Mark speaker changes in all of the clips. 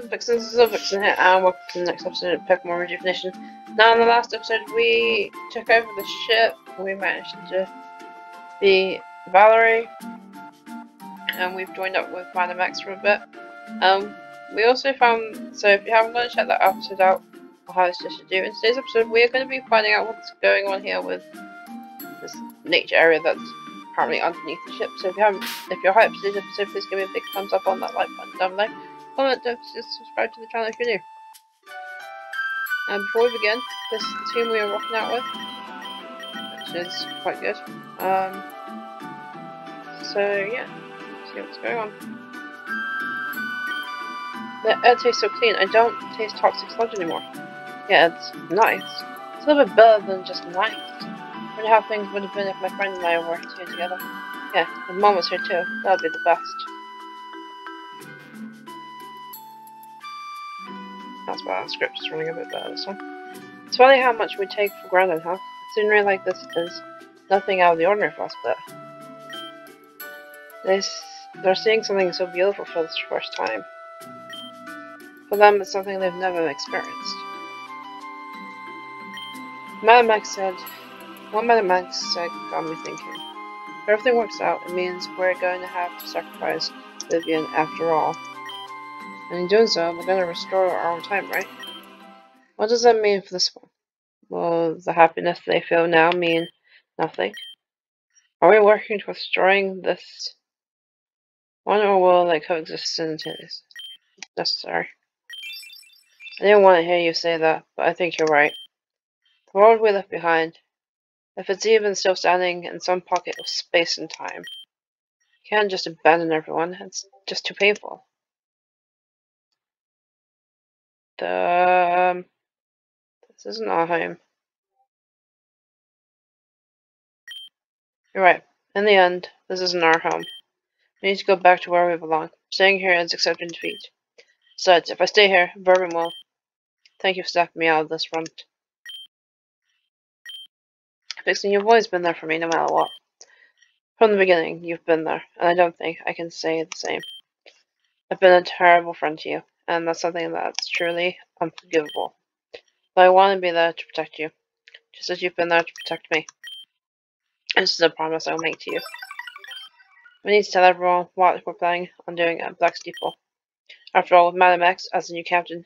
Speaker 1: is Vixen, this is Vixen here, and welcome to the next episode of Pokemon Rejuvenation. Now, in the last episode, we took over the ship, we managed to be Valerie, and we've joined up with Madam X for a bit. We also found, so if you haven't gone to check that episode out, I'll have this just to do. In today's episode, we're going to be finding out what's going on here with this nature area that's currently underneath the ship. So if you're hyped for this episode, please give me a big thumbs up on that like button down below. Comment, don't forget to subscribe to the channel if you're new. And before we begin, this is the team we are rocking out with, which is quite good. So yeah, let's see what's going on. The air tastes so clean, I don't taste toxic sludge anymore. Yeah, it's nice. It's a little bit better than just nice. I wonder how things would have been if my friend and I worked here together. Yeah, and Mom was here too. That would be the best. That's why our script is running a bit better this time. It's funny how much we take for granted, huh? Scenery like this is nothing out of the ordinary for us, but they're seeing something so beautiful for the first time. For them, it's something they've never experienced. Madam X said, what Madam X said got me thinking. If everything works out, it means we're going to have to sacrifice Aevium after all. And in doing so, we're going to restore our own time, right? What does that mean for this one? Will the happiness they feel now mean nothing? Are we working towards destroying this one, or will they coexist until it's necessary? I didn't want to hear you say that, but I think you're right. The world we left behind, if it's even still standing in some pocket of space and time, you can't just abandon everyone. It's just too painful. This isn't our home. You're right. In the end, this isn't our home. We need to go back to where we belong. Staying here is accepting defeat. Besides, if I stay here, Bourbon will. Thank you for snapping me out of this run. Vixen, you've always been there for me, no matter what. From the beginning, you've been there, and I don't think I can say the same. I've been a terrible friend to you, and that's something that's truly unforgivable. But I want to be there to protect you, just as you've been there to protect me. This is a promise I will make to you. We need to tell everyone what we're planning on doing at Black Steeple. After all, with Madam X as the new captain,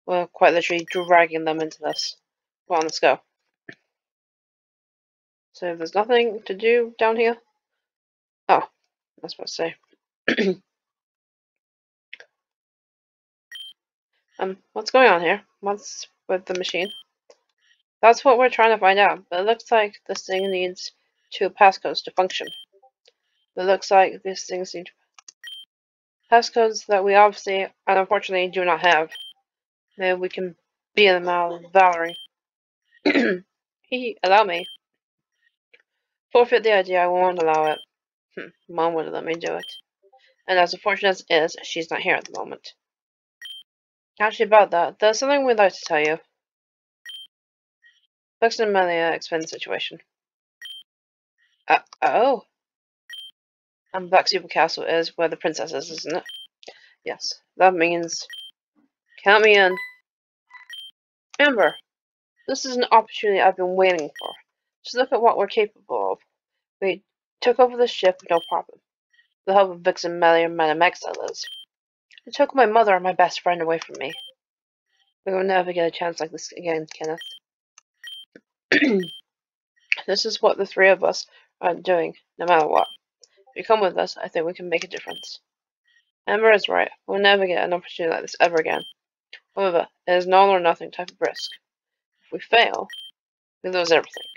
Speaker 1: we're quite literally dragging them into this. Come on, let's go. So there's nothing to do down here? Oh, I was about to say. What's going on here? What's with the machine? That's what we're trying to find out, but it looks like this thing needs 2 passcodes to function. It looks like these things need passcodes that we obviously and unfortunately do not have. Maybe we can be in the mouth of Valerie. Allow me. Forfeit the idea, I won't allow it. Mom wouldn't let me do it. And as unfortunate as it is, she's not here at the moment. Actually, about that, there's something we'd like to tell you. Vixen and Melia explain the situation. Oh. And Black Steeple Castle is where the princess is, isn't it? Yes. That means... count me in. Amber, this is an opportunity I've been waiting for. Just look at what we're capable of. We took over the ship with no problem. With the help of Vixen, Melia, and Madam X, that is. It took my mother and my best friend away from me. We will never get a chance like this again, Kenneth. This is what the 3 of us are doing, no matter what. If you come with us, I think we can make a difference. Amber is right. We'll never get an opportunity like this ever again. However, it is an all or nothing type of risk. If we fail, we lose everything.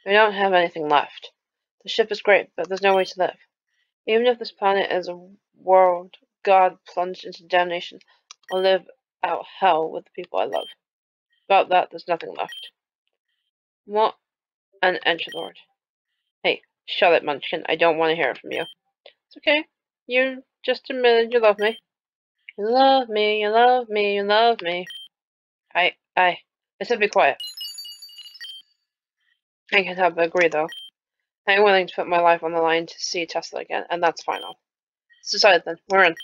Speaker 1: We don't have anything left. The ship is great, but there's no way to live. Even if this planet is a world God plunged into damnation, I'll live out hell with the people I love. Without that, there's nothing left. What an edgelord. Hey, shut it, Munchkin. I don't want to hear it from you. It's okay. You just admitted you love me. You love me, you love me, you love me. I said be quiet. I can't help but agree, though. I'm willing to put my life on the line to see Tesla again, and that's final. It's decided then. We're in.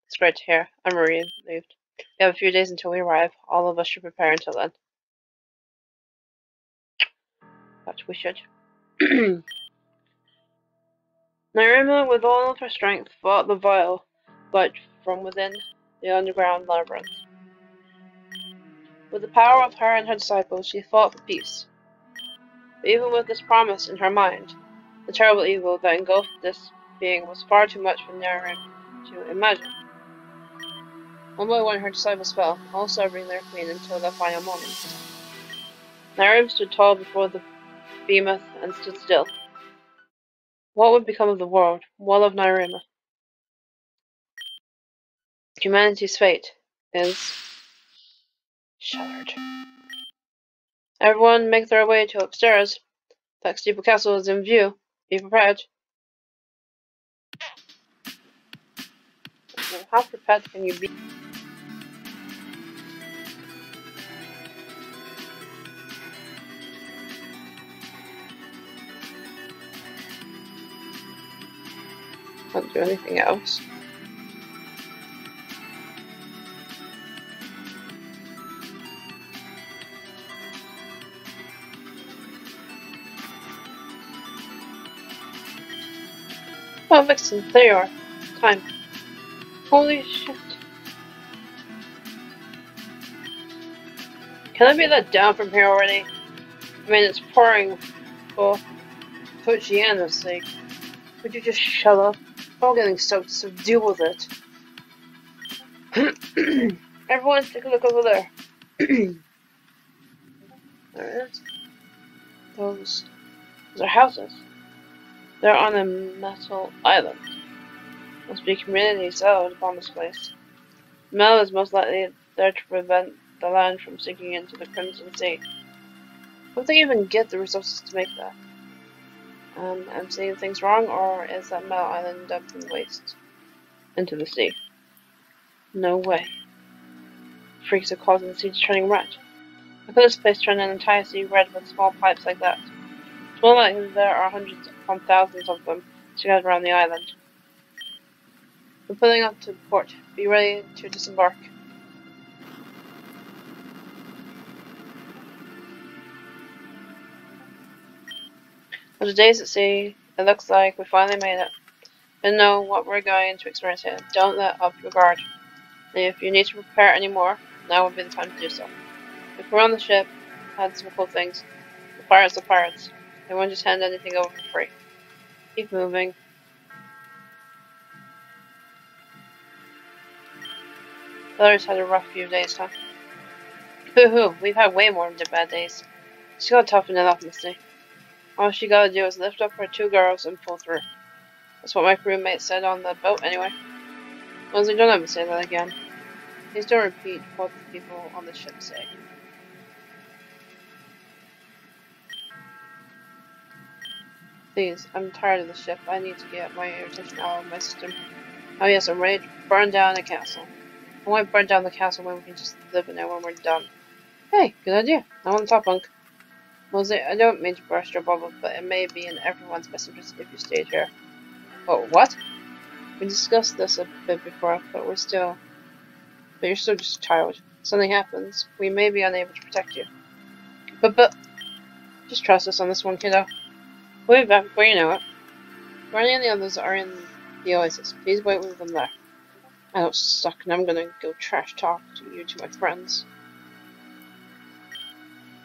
Speaker 1: It's great to hear. I'm relieved. We have a few days until we arrive. All of us should prepare until then. But we should. Nairima, with all of her strength, fought the vile but from within the underground labyrinth. With the power of her and her disciples, she fought for peace. But even with this promise in her mind, the terrible evil that engulfed this being was far too much for Nairima to imagine. One by one her disciples fell, all serving their queen until that final moment. Nairima stood tall before the behemoth and stood still. What would become of the world, all of Nairima? Humanity's fate is shattered. Everyone make their way to upstairs. That steeple castle is in view. Be prepared. How prepared can you be? Can't do anything else. Oh, Vixen, there you are. Time. Holy shit. Can I be let down from here already? I mean, it's pouring for Pochiana's sake. Would you just shut up? I'm all getting soaked, so deal with it. Everyone, take a look over there. There it is. Those are houses. They're on a metal island. Must be community settled upon this place. The metal is most likely there to prevent the land from sinking into the Crimson Sea. Would they even get the resources to make that? I'm seeing things wrong, or is that metal island dumping waste into the sea? No way. Freaks are causing the sea to turning red. How could this place turn an entire sea red with small pipes like that? It's more likely there are hundreds upon thousands of them scattered around the island. We're pulling up to port. Be ready to disembark. After days at sea, it looks like we finally made it. And know what we're going to experience here. Don't let up your guard. And if you need to prepare any more, now would be the time to do so. If we're on the ship, had some cool things. The pirates are pirates. They won't just hand anything over for free. Keep moving. The others had a rough few days, huh? Hoo-hoo, we've had way more bad days. She's gotta toughen it up, Misty. All she gotta do is lift up her two girls and pull through. That's what my crewmate said on the boat, anyway. Leslie, don't ever say that again. Please don't repeat what the people on the ship say. Please, I'm tired of the ship. I need to get my irritation out of my system. Oh yes, I'm ready to burn down the castle. I won't burn down the castle when we can just live in it when we're done. Hey, good idea. I'm on the top bunk. Leslie, I don't mean to burst your bubble, but it may be in everyone's best interest if you stayed here. Oh, what? We discussed this a bit before, but you're still just a child. If something happens, we may be unable to protect you. But, just trust us on this one, kiddo. We'll be back before you know it. Granny and the others are in the oasis. Please wait with them there. I don't suck, and I'm gonna go trash talk to my friends.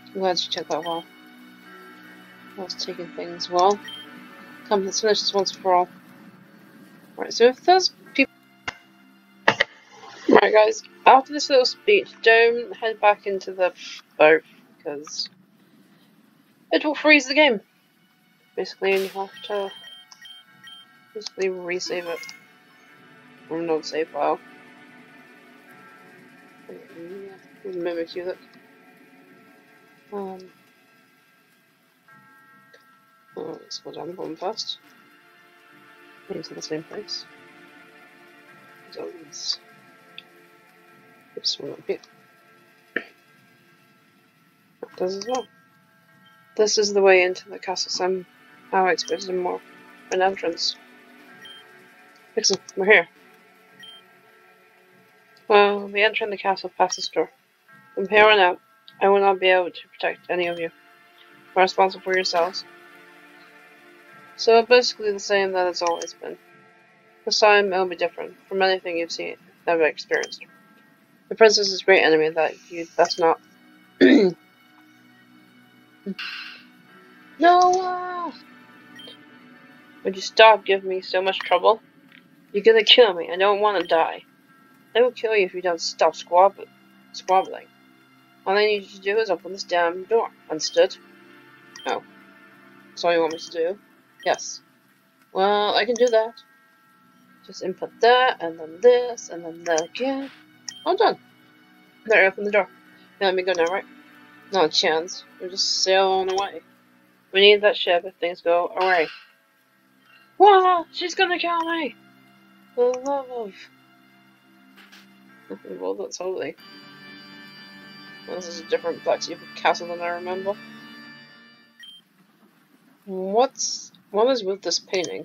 Speaker 1: I'm glad you took that well. I was taking things well. Come, let's finish this once for all. Right, so if those people... Right, guys, after this little speech, don't head back into the boat, because it will freeze the game. Basically, and you have to basically resave it from an save file. Yeah, mimic you look. Let's go down the bottom first. Into the same place. Zones. This one up here. That does as well. This is the way into the castle. Somehow I expected more an entrance. Vixen, we're here. Well, we'll be entering the castle past this door. From here on out, I will not be able to protect any of you. You're responsible for yourselves. So basically the same that it's always been. This time it'll be different from anything you've seen, ever experienced. The princess's great enemy that you'd best not. No! Would you stop giving me so much trouble? You're gonna kill me. I don't want to die. I will kill you if you don't stop squabbling. All I need you to do is open this damn door. Understood? Oh. That's all you want me to do? Yes. Well, I can do that. Just input that, and then this, and then that again. All done. There, open the door. Now let me go now, right? Not a chance. We'll just sail on away. We need that ship if things go awry. Whoa! She's gonna kill me! For the love of... Well, that's holy. This is a different Black castle than I remember. What is with this painting?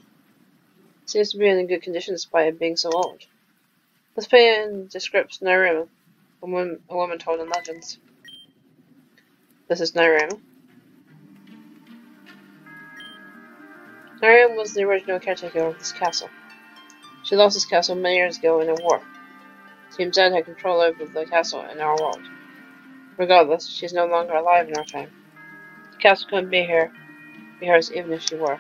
Speaker 1: It seems to be in good condition despite it being so old. This painting describes Nairima, a woman told in legends. This is Nairima. Aevium was the original caretaker of this castle. She lost this castle many years ago in a war. Team Z had control over the castle in our world. Regardless, she's no longer alive in our time. The castle couldn't be hers even if she were.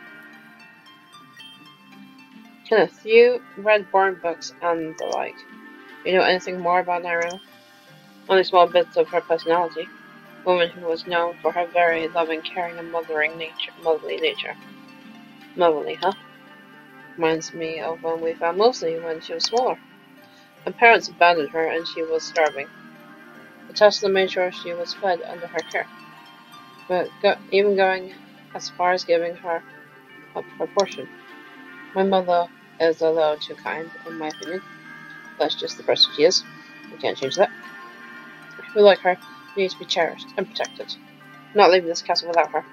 Speaker 1: Kenneth, you read Reborn books and the like. You know anything more about Nairima? Only small bits of her personality. A woman who was known for her very loving, caring, and motherly nature. Motherly, huh? Reminds me of when we found Mosley when she was smaller. Her parents abandoned her and she was starving. The Tesla made sure she was fed under her care, but even going as far as giving her up her portion. My mother is a little too kind, in my opinion. That's just the person she is. We can't change that. People like her need to be cherished and protected. I'm not leaving this castle without her.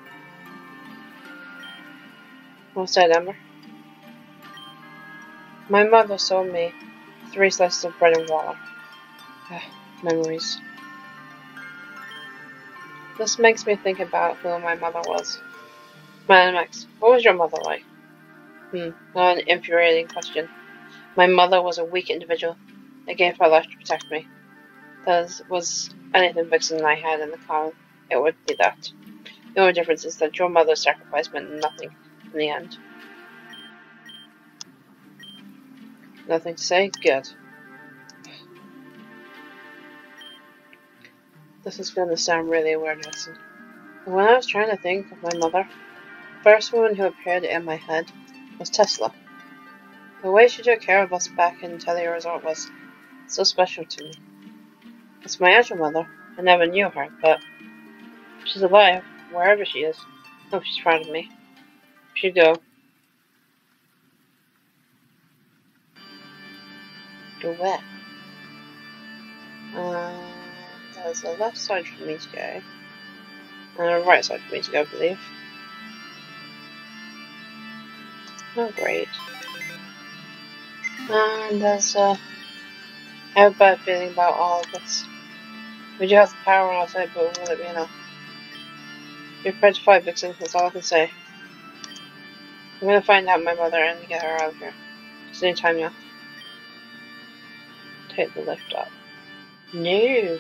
Speaker 1: Well said, Amber. My mother sold me 3 slices of bread and water. Memories. This makes me think about who my mother was. Man Max, what was your mother like? Not an infuriating question. My mother was a weak individual that gave her life to protect me. That was anything Vixen and I had in the common, it would be that. The only difference is that your mother's sacrifice meant nothing in the end. Nothing to say? Good. This is going to sound really weird, listen. When I was trying to think of my mother, the first woman who appeared in my head was Tesla. The way she took care of us back in Telly Resort was so special to me. It's my actual mother. I never knew her, but she's alive, wherever she is. I hope she's proud of me. She go. Go where? There's a left side for me to go. And a right side for me to go, I believe. Oh, great. And there's I have a bad feeling about all of this. We do have the power on our side, but will it be enough? You're prepared to fight, Vixen, that's all I can say. I'm gonna find out my mother and get her out of here. Just any time now. Take the lift up. No!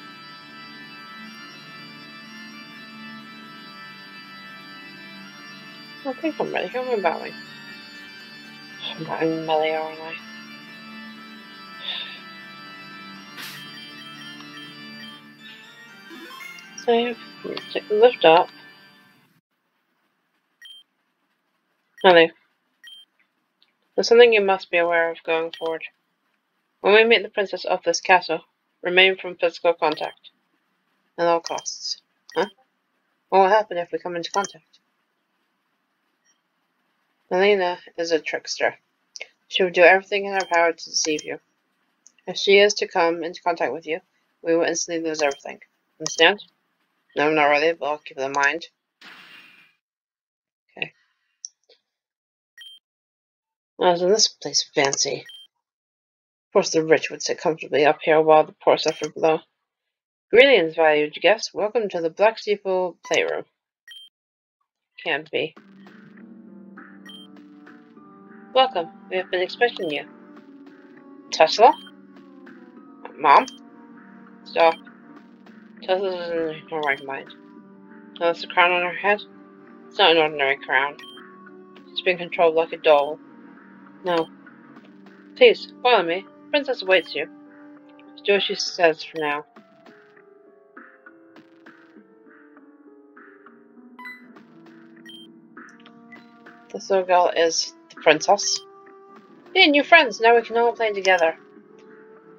Speaker 1: I think I'm ready. Who am I battling? I'm battling melee, aren't I? Save. Take the lift up. Hello. There's something you must be aware of going forward. When we meet the princess of this castle, remain from physical contact. At all costs. Huh? What will happen if we come into contact? Melina is a trickster. She will do everything in her power to deceive you. If she is to come into contact with you, we will instantly lose everything. Understand? No, not really, but I'll keep it in mind. Okay. Well, isn't this place fancy? Of course the rich would sit comfortably up here while the poor suffer below. Greetings, valued guests. Welcome to the Black Steeple Playroom. Can't be. Welcome. We have been expecting you. Tesla? Mom? Stop. Tesla's in her right mind. Notice the crown on her head? It's not an ordinary crown. She's being controlled like a doll. No. Please, follow me. The princess awaits you. Do as she says for now. This little girl is the princess. Hey, new friends! Now we can all play together.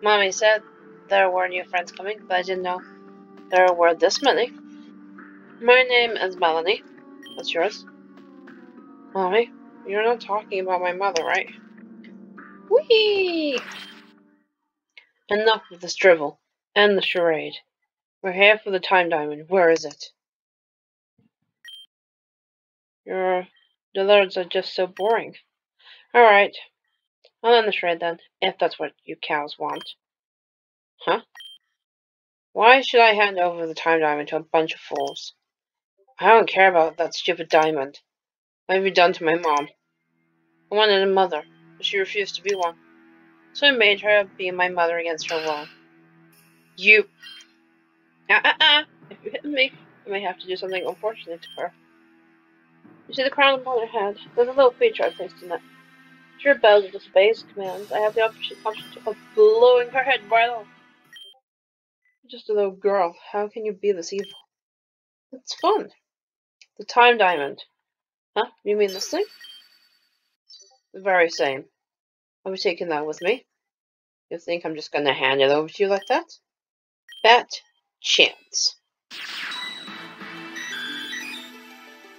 Speaker 1: Mommy said there were new friends coming, but I didn't know there were this many. My name is Melanie. What's yours? Mommy, you're not talking about my mother, right? Whee! Enough of this drivel. End the charade. We're here for the time diamond. Where is it? Your words are just so boring. Alright, I'll end the charade then, if that's what you cows want. Huh? Why should I hand over the time diamond to a bunch of fools? I don't care about that stupid diamond. What have you done to my mom? I wanted a mother, but she refused to be one. So I made her be my mother against her will. You... If you hit me, I may have to do something unfortunate to her. You see the crown upon her head? There's a little feature I placed in it. If she rebels or disobeys commands, I have the option of blowing her head right off. You're just a little girl. How can you be this evil? It's fun. The time diamond. Huh? You mean this thing? The very same. I'll be taking that with me. You think I'm just gonna hand it over to you like that? That chance.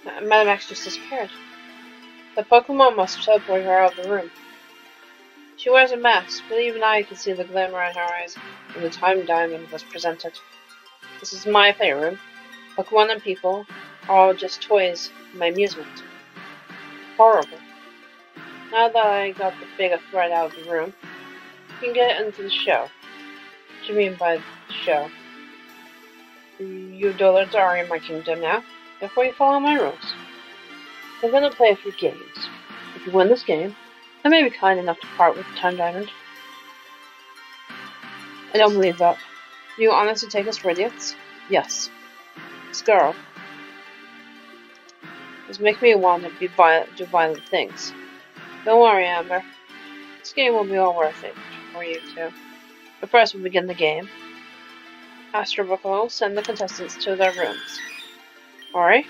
Speaker 1: Madame X just disappeared. The Pokemon must have teleported her out of the room. She wears a mask, but even I could see the glimmer in her eyes when the time diamond was presented. This is my playroom. Pokemon and people are all just toys for my amusement. Horrible. Now that I got the bigger threat out of the room, we can get into the show. What do you mean by the show? You dullards are in my kingdom now. Therefore you follow my rules. We're gonna play a few games. If you win this game, I may be kind enough to part with the time diamond. I don't believe that. Do you honestly take us for idiots? Yes. This girl is making me want to do violent things. Don't worry, Amber. This game will be all worth it for you two. But first we'll begin the game. Astro Book will send the contestants to their rooms. Alright?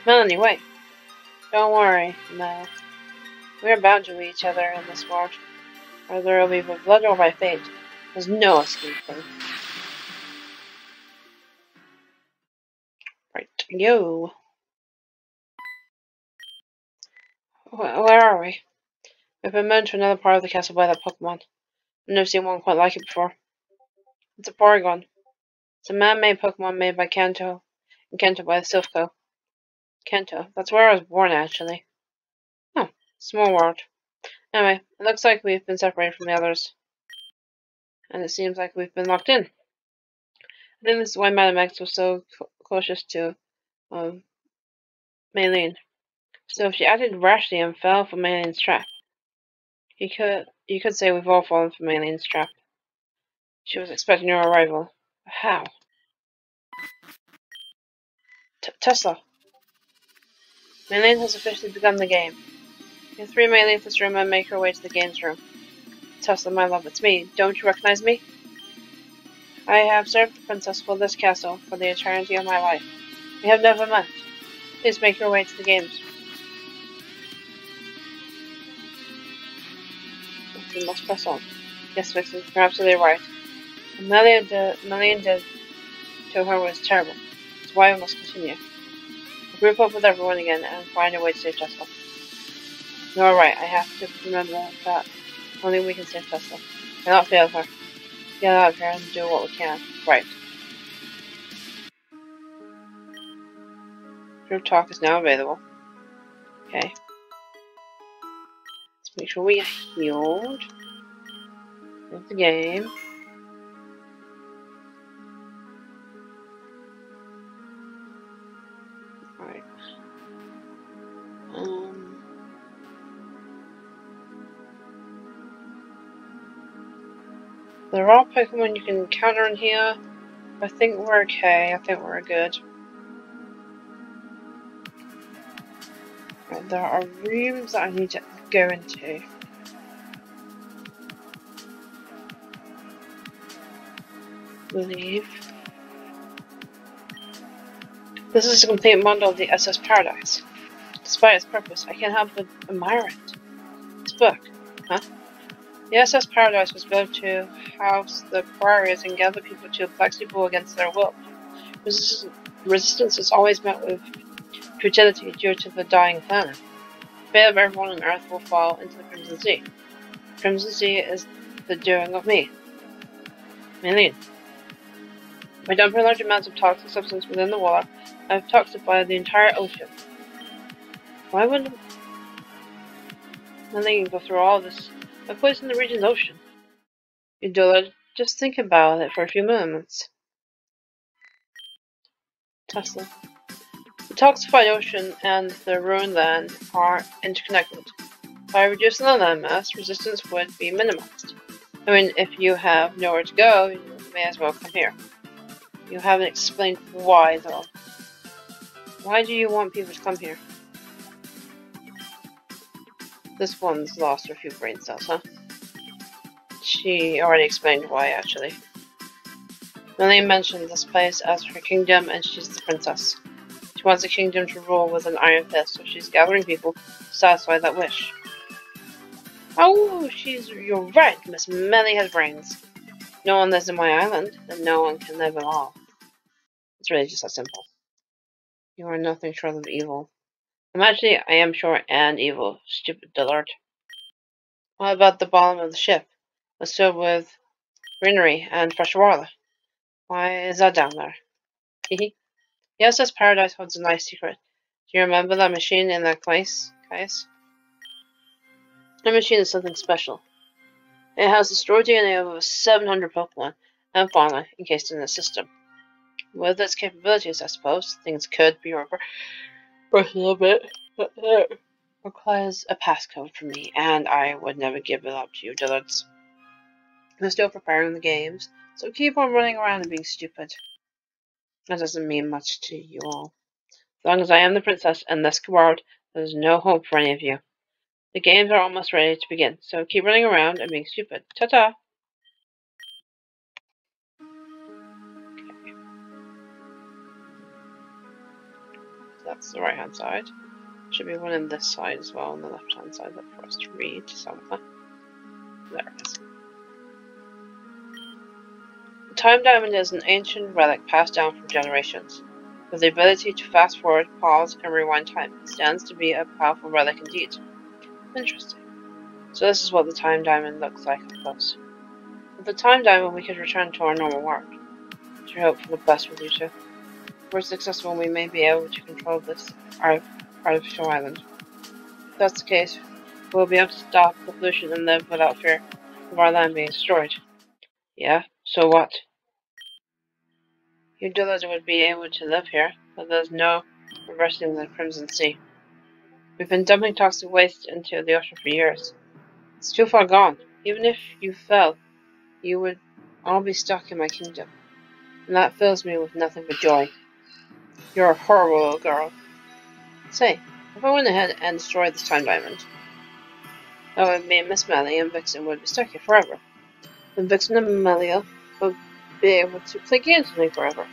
Speaker 1: Melanie, wait. Don't worry, Mel. We are bound to each other in this world. Whether it will be by blood or by fate. There's no escaping. Right, yo. Where are we? We've been moved to another part of the castle by that Pokemon. I've never seen one quite like it before. It's a Porygon. It's a man-made Pokemon made by Kanto, and Kanto by Silphco. Kanto. That's where I was born, actually. Oh, small world. Anyway, it looks like we've been separated from the others. And it seems like we've been locked in. I think this is why Madame X was so cautious to Maylene. So if she acted rashly and fell for Maylene's trap, you could say we've all fallen for Maylene's trap. She was expecting your arrival. How? Tesla. Maylene has officially begun the game. You three may leave this room and make your way to the games room. Tesla, my love, it's me. Don't you recognize me? I have served the princess for this castle for the eternity of my life. We have never met. Please make your way to the games. We must press on. Yes, Vixen, you're absolutely right. What Melian did to her was terrible. That's why we must continue. We'll group up with everyone again and find a way to save Tesla. You're right, I have to remember that only we can save Tesla. Cannot fail her. Get out of here and do what we can. Right. Group talk is now available. Okay. Let's make sure we get healed. Save the game. Alright. There are Pokemon you can encounter in here. I think we're okay. I think we're good. Right, there are rooms that I need to go into. Leave. This is a complete model of the SS Paradise. Despite its purpose, I can't help but admire it. This book, huh? The SS Paradise was built to house the warriors and gather people to flexible against their will. Resistance is always met with futility due to the dying planet. The fate of everyone on Earth will fall into the Crimson Sea. The Crimson Sea is the doing of me. Million. By dumping large amounts of toxic substance within the water, I have toxified the entire ocean. Why would Million go through all this? I poison the region's ocean. You dullard, just think about it for a few moments. Tesla. The toxified ocean and the ruined land are interconnected. By reducing the landmass, resistance would be minimized. I mean, if you have nowhere to go, you may as well come here. You haven't explained why, though. Why do you want people to come here? This one's lost a few brain cells, huh? She already explained why, actually. Lily mentioned this place as her kingdom, and she's the princess. She wants the kingdom to rule with an iron fist, so she's gathering people to satisfy that wish. Oh, you're right, Miss Melly has brains. No one lives in my island, and no one can live at all. It's really just that simple. You are nothing short of evil. Actually, I am short and evil, stupid dullard. What about the bottom of the ship? It's filled with greenery and fresh water. Why is that down there? Hehe. Yes, this paradise holds a nice secret. Do you remember that machine in that place, guys? That machine is something special. It has the stored DNA of over 700 Pokemon and fauna encased in the system. With its capabilities, I suppose, things could be reversed a little bit. But it requires a passcode from me, and I would never give it up to you, dullards. I'm still preparing the games, so keep on running around and being stupid. That doesn't mean much to you all. As long as I am the princess in this world, there's no hope for any of you. The games are almost ready to begin, so keep running around and being stupid. Ta-ta! Okay. That's the right-hand side. Should be one on this side as well, on the left-hand side, that for us to read somewhere. There it is. The Time Diamond is an ancient relic passed down from generations. With the ability to fast-forward, pause, and rewind time, it stands to be a powerful relic indeed. Interesting. So this is what the Time Diamond looks like up close. With the Time Diamond, we could return to our normal world. I hope for the best with you two. If we're successful, we may be able to control this artificial island. If that's the case, we'll be able to stop the pollution and live without fear of our land being destroyed. Yeah, so what? You dullards would be able to live here, but there's no reversing the Crimson Sea. We've been dumping toxic waste into the ocean for years. It's too far gone. Even if you fell, you would all be stuck in my kingdom. And that fills me with nothing but joy. You're a horrible little girl. Say, if I went ahead and destroyed this Time Diamond, that would mean Miss Melly and Vixen would be stuck here forever. Then Vixen and Melia would be able to play games with me forever.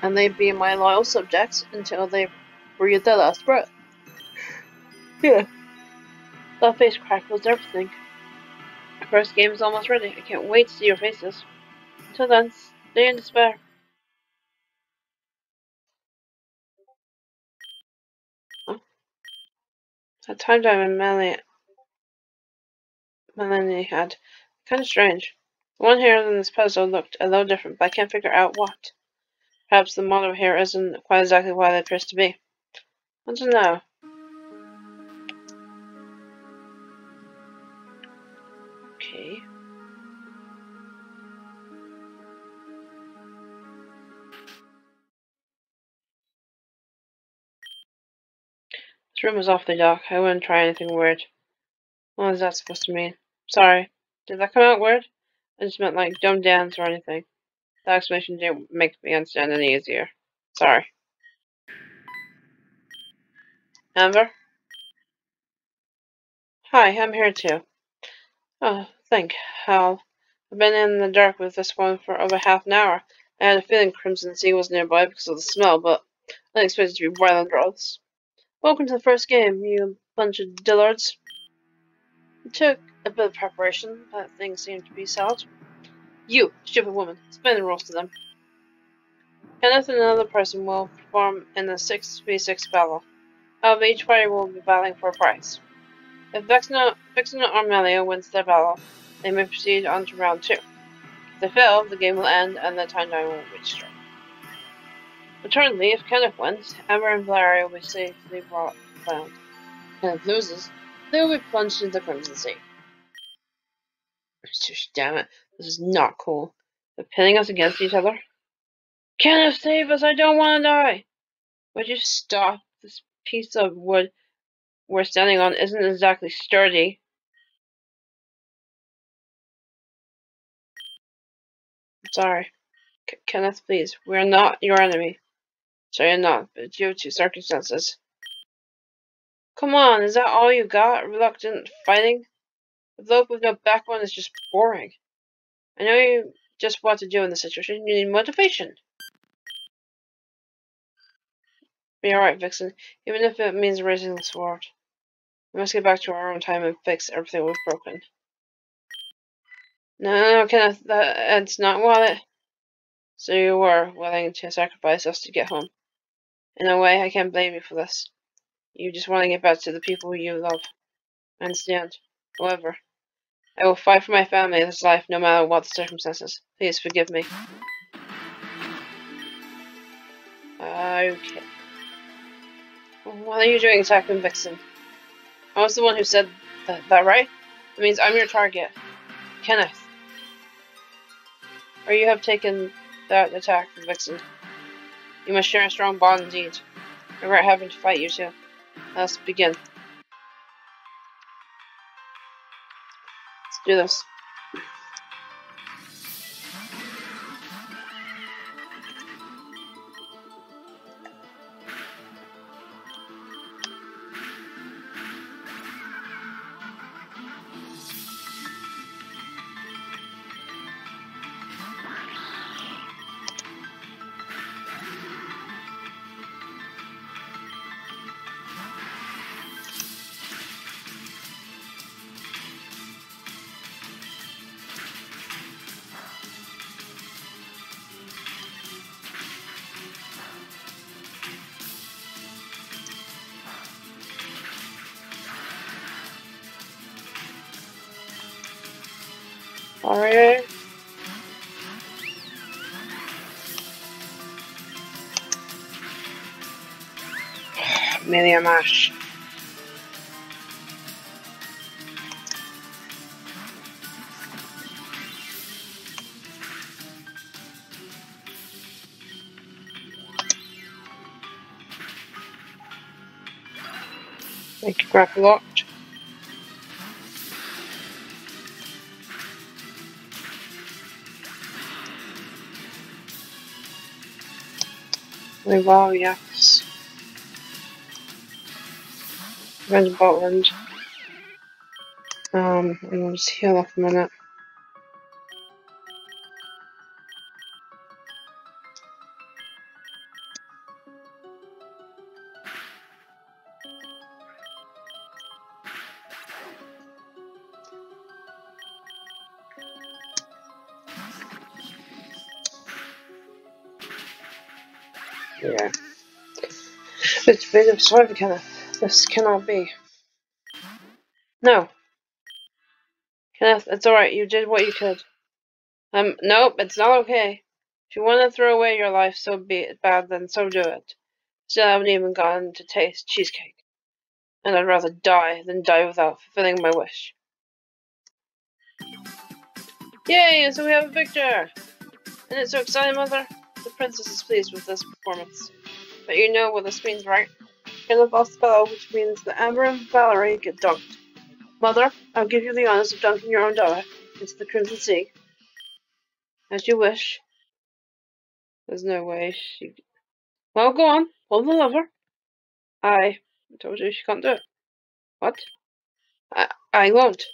Speaker 1: And they'd be my loyal subjects until they breathe their last breath. Yeah. That face crackles everything. Our first game is almost ready. I can't wait to see your faces. Until then, stay in despair. Huh? That Time Diamond Melanie had. Kind of strange. The one here in this puzzle looked a little different, but I can't figure out what. Perhaps the model here isn't quite exactly what it appears to be. I don't know. This room is awfully dark. I wouldn't try anything weird. What is that supposed to mean? Sorry. Did that come out weird? I just meant like don't dance or anything. That explanation didn't make me understand any easier. Sorry. Amber? Hi, I'm here too. Oh, think how. I've been in the dark with this one for over half an hour. I had a feeling Crimson Sea was nearby because of the smell, but I didn't expect it to be right under us. Welcome to the first game, you bunch of dillards. It took a bit of preparation, but things seem to be settled. You, stupid woman, explain the rules to them. Kenneth and another person will perform in a 6v6 battle. However, each party will be battling for a prize. If Vixen or Melia wins their battle, they may proceed on to round 2. If they fail, the game will end and the timeline will restart. Alternatively, if Kenneth wins, Amber and Valeria will be safely brought down. If Kenneth loses, they will be plunged into the Crimson Sea. Damn it, this is not cool. They're pitting us against each other. Kenneth, save us! I don't want to die! Would you stop? This piece of wood we're standing on isn't exactly sturdy. Sorry. Kenneth, please. We're not your enemy. Sorry, you're not, but due to circumstances. Come on, is that all you got? Reluctant fighting? A bloke with no backbone is just boring. I know you just what to do in this situation. You need motivation. Be alright, Vixen. Even if it means raising the sword. We must get back to our own time and fix everything we've broken. No, Kenneth, that's not what it... So you were willing to sacrifice us to get home. In a way, I can't blame you for this. You just want to get back to the people you love. I understand. However, I will fight for my family this life no matter what the circumstances. Please forgive me. Okay. What are you doing attacking Vixen? I was the one who said that, right? It means I'm your target. Kenneth. Or you have taken that attack from Vixen. You must share a strong bond indeed. I regret having to fight you two. Let's begin. Let's do this. Alright. Medium mash. Make it grapple locked. Wow, yes. Red Botland. And we'll just heal off a minute. Yeah. It's a bit of sorry, Kenneth. This cannot be. No. Kenneth, it's alright. You did what you could. Nope, it's not okay. If you want to throw away your life so bad, then so do it. Still, I haven't even gotten to taste cheesecake. And I'd rather die than die without fulfilling my wish. Yay, and so we have a victor! Isn't it so exciting, Mother? The princess is pleased with this performance. But you know what this means, right? Kenneth lost the spell, which means that Amber and Valerie get dunked. Mother, I'll give you the honors of dunking your own daughter into the Crimson Sea. As you wish. There's no way she... Well, go on. Pull the lever. I told you she can't do it. What? I won't.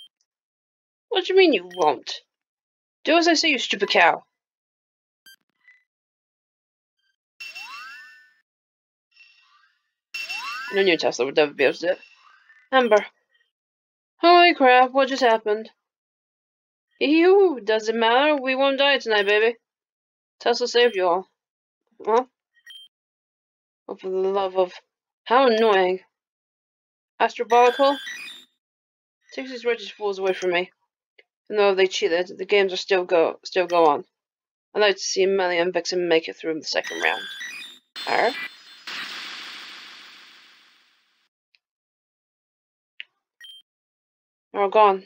Speaker 1: What do you mean you won't? Do as I say, you stupid cow. No new Tesla would never be able to do it. Amber. Holy crap, what just happened? Ew, does it matter? We won't die tonight, baby. Tesla saved you all. Well, oh, for the love of... How annoying. Astrobolical? Takes these wretched fools away from me. Even though they cheated, the games are still go on. I'd like to see Melly and Vixen make it through the second round. Alright. They're all gone.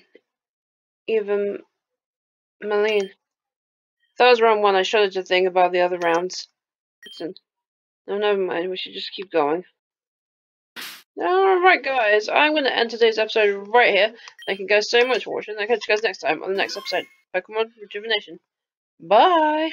Speaker 1: Even Malene. That was round 1. I showed you the thing about the other rounds. Listen. No, never mind. We should just keep going. Alright, guys. I'm going to end today's episode right here. Thank you guys so much for watching. I'll catch you guys next time on the next episode of Pokemon Rejuvenation. Bye!